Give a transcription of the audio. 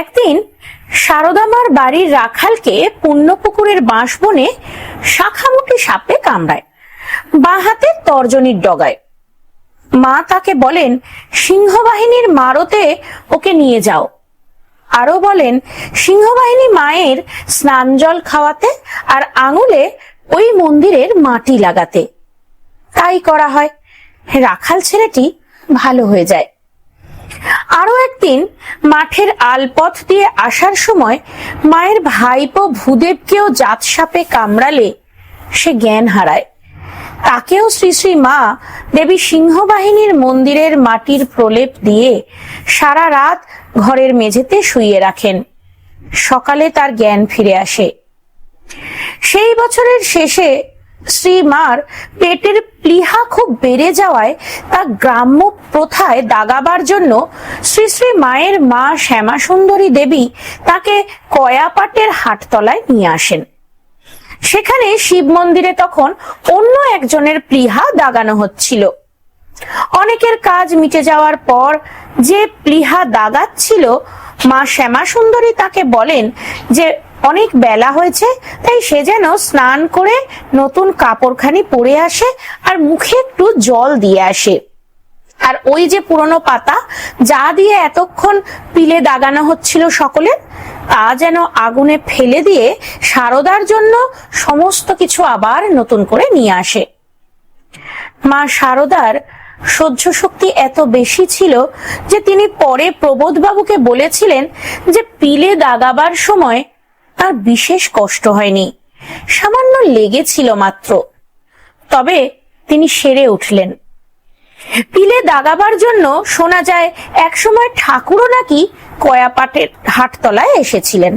একদিন সারদামার বাড়ির রাখালকে পুণ্যপুকুরের বাঁশবনে শাখামুটি সাপে কামড়ায়, বাঁ হাতে তর্জনীর ডগায়। মা তাকে বলেন, সিংহবাহিনীর মারতে ওকে নিয়ে যাও। আরো বলেন, সিংহবাহিনী মায়ের স্নান জল খাওয়াতে আর আঙুলে ওই মন্দিরের মাটি লাগাতে। তাই করা হয়। রাখাল ছেলেটি ভালো হয়ে যায়। আরো একদিন মাঠের আলপথ দিয়ে আসার সময় মায়ের ভাইপো ভূদেবকেও জাত সাপে কামড়ালে সে জ্ঞান হারায়। তাকেও শ্রী শ্রী মা দেবী সিংহবাহিনীর মন্দিরের মাটির প্রলেপ দিয়ে সারা রাত ঘরের মেঝেতে শুইয়ে রাখেন। সকালে তার জ্ঞান ফিরে আসে। সেই বছরের শেষে শ্রী মার পেটের প্লীহা খুব বেড়ে যাওয়ায় তা গ্রাম্য প্রথায় দাগাবার জন্য শ্রী শ্রী মায়ের মা শ্যামা সুন্দরী দেবী তাকে কয়াপাটের হাটতলায় নিয়ে আসেন। সেখানে শিব মন্দিরে তখন অন্য একজনের প্লীহা দাগানো হচ্ছিল। অনেকের কাজ মিটে যাওয়ার পর যে প্লীহা দাগাচ্ছিল, মা শ্যামা সুন্দরী তাকে বলেন যে অনেক বেলা হয়েছে, তাই সে যেন স্নান করে নতুন কাপড়খানি পরে আসে আর মুখে একটু জল দিয়ে আসে। আর ওই যে পুরনো পাতা যা দিয়ে এতক্ষণ পিলে দাগানো হচ্ছিল সকলের, তা যেন আগুনে ফেলে দিয়ে সারদার জন্য সমস্ত কিছু আবার নতুন করে নিয়ে আসে। মা সারদার সহ্য শক্তি এত বেশি ছিল যে তিনি পরে প্রবোধবাবুকে বলেছিলেন যে পিলে দাগাবার সময় তার বিশেষ কষ্ট হয়নি, সামান্য লেগেছিল মাত্র। তবে তিনি সেরে উঠলেন। পিলে দাগাবার জন্য শোনা যায় একসময় ঠাকুরও নাকি কয়াপাটের হাটতলায় এসেছিলেন।